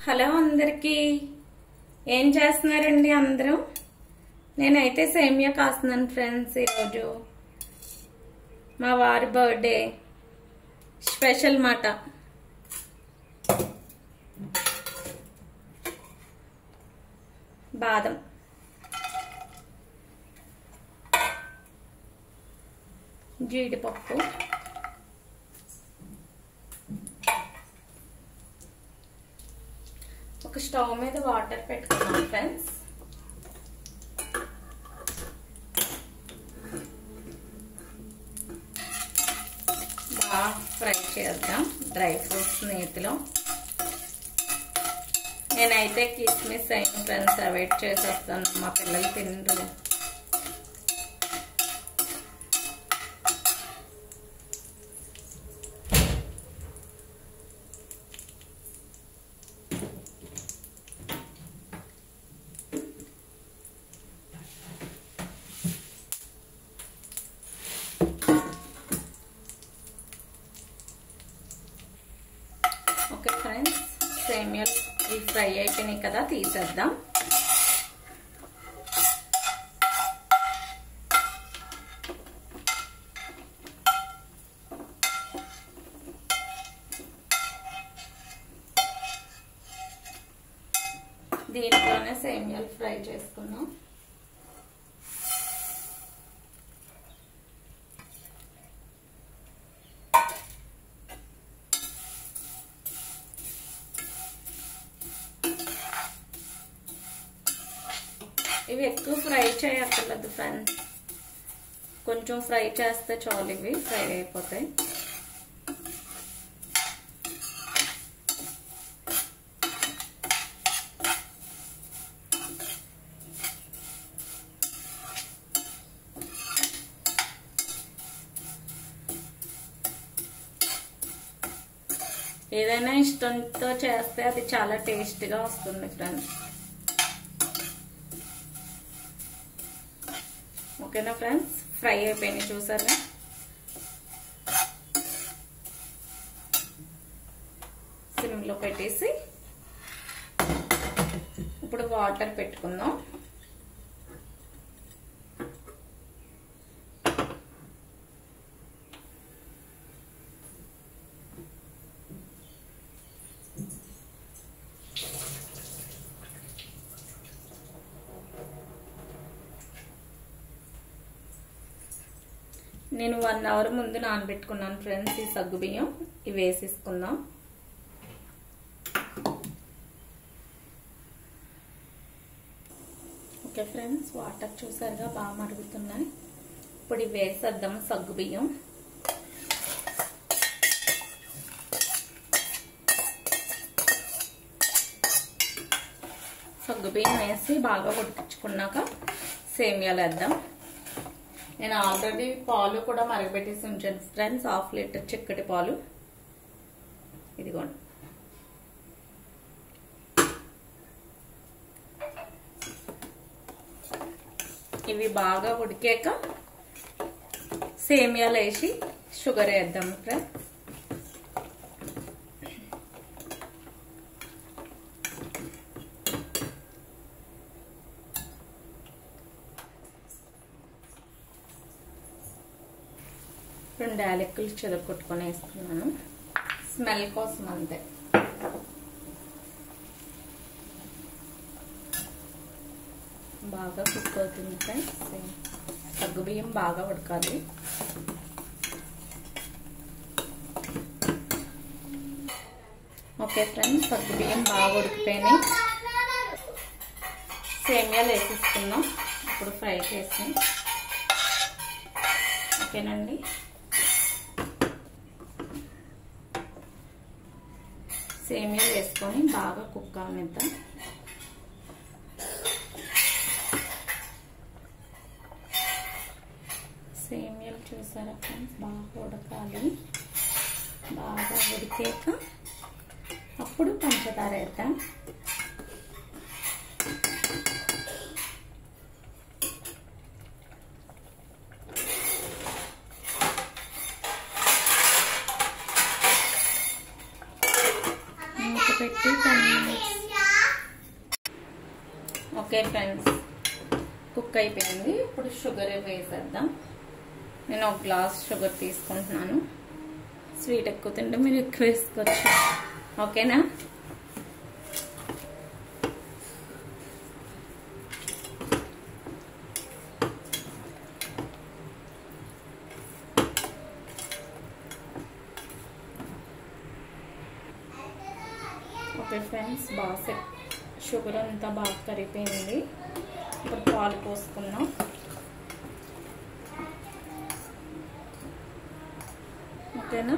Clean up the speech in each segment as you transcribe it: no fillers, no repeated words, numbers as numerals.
Hello అందరికి ఏం చేస్తున్నారండి అందరూ? నేనైతే సేమియా కాస్తున్నాను ఫ్రెండ్స్. ఈరోజు మా వారి బర్త్డే స్పెషల్ మాట. బాదం, జీడిపప్పు, ఒక స్టవ్ మీద వాటర్ పెట్టుకున్నాం ఫ్రెండ్స్. బాగా ఫ్రై చేద్దాం డ్రై ఫ్రూట్స్ నేతిలో. నేనైతే కిస్మిస్ అయిన ఫ్రెండ్స్ అవాయిడ్ చేసేస్తాను, మా పిల్లలు తినరు. ఓకే ఫ్రెండ్స్, సేమియాలు ఫ్రై అయిపోయినాయి కదా, తీసేద్దాం. దీంట్లోనే సేమియాలు ఫ్రై చేసుకున్నాం. ఇవి ఎక్కువ ఫ్రై చేయక్కర్లేదు ఫ్రెండ్స్, కొంచెం ఫ్రై చేస్తే చాలు, ఇవి ఫ్రై అయిపోతాయి. ఏదైనా ఇష్టంతో చేస్తే అది చాలా టేస్ట్గా వస్తుంది ఫ్రెండ్స్. ఓకేనా ఫ్రెండ్స్, ఫ్రై అయిపోయినాయి చూసారా. సిమ్లో పెట్టేసి ఇప్పుడు వాటర్ పెట్టుకుందాం. నేను 1 అవర్ ముందు నానబెట్టుకున్నాను ఫ్రెండ్స్ ఈ సగ్గు బియ్యం. ఇవి వేసేసుకుందాం. ఓకే ఫ్రెండ్స్, వాటర్ చూసారుగా బాగా మరుగుతున్నాయి. ఇప్పుడు ఇవి వేసేద్దాం సగ్గు బియ్యం. సగ్గు బియ్యం వేసి బాగా ఉడికించుకున్నాక సేమియాలు వేద్దాం. నేను ఆల్రెడీ పాలు కూడా మరగబెట్టేసి ఉంచాను ఫ్రెండ్స్, 1/2 లీటర్ చిక్కటి పాలు. ఇదిగోండి. ఇవి బాగా ఉడికాక సేమియాలు వేసి షుగర్ వేద్దాం ఫ్రెండ్స్. రెండు యాలకులు చెదరగొట్టుకొని వేస్తున్నాను, స్మెల్ కోసం అంతే. బాగా కుక్ అవుతుంది ఫ్రెండ్స్. సగ్గు బియ్యం బాగా ఉడకాలి. ఓకే ఫ్రెండ్స్, సగ్గు బియ్యం బాగా ఉడికిపోయినాయి. సేమియాలు వేసేసుకున్నాం ఇప్పుడు ఫ్రై చేసి. ఓకేనండి, సేమియాలు వేసుకొని బాగా కుక్ అవనిద్దాం. సేమియాలు చూసారా ఫ్రెండ్స్, బాగా ఉడకాలి. బాగా ఉడికాక అప్పుడు పంచదార వేద్దాం. పెట్టి ఓకే ఫ్రెండ్స్, కుక్ అయిపోయింది. ఇప్పుడు షుగర్ వేసేద్దాం. నేను ఒక గ్లాస్ షుగర్ తీసుకుంటున్నాను. స్వీట్ ఎక్కువ తింటే మీరు ఎక్కువ వేసుకోవచ్చు. ఓకేనా? ఓకే ఫ్రెండ్స్, బాగా షుగర్ అంతా బాగా కరిగిపోయింది. ఇప్పుడు పాలు పోసుకున్నాం. ఓకేనా?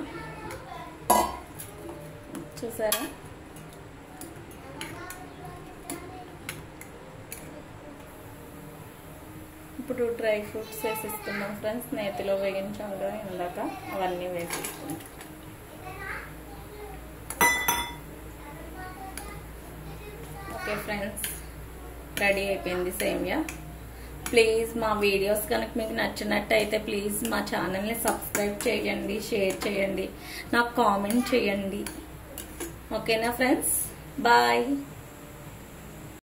చూసారా? ఇప్పుడు డ్రై ఫ్రూట్స్ వేసిస్తున్నాం ఫ్రెండ్స్. నేతిలో వేగించాలి ఇందాక, అవన్నీ వేసిస్తున్నాం. ఓకే ఫ్రెండ్స్, రెడీ అయిపోయింది సేమియా. ప్లీజ్ మా వీడియోస్ కనుక మీకు నచ్చినట్టయితే ప్లీజ్ మా ఛానల్ని సబ్స్క్రైబ్ చేయండి, షేర్ చేయండి, నాకు కామెంట్ చేయండి. ఓకేనా ఫ్రెండ్స్? బాయ్.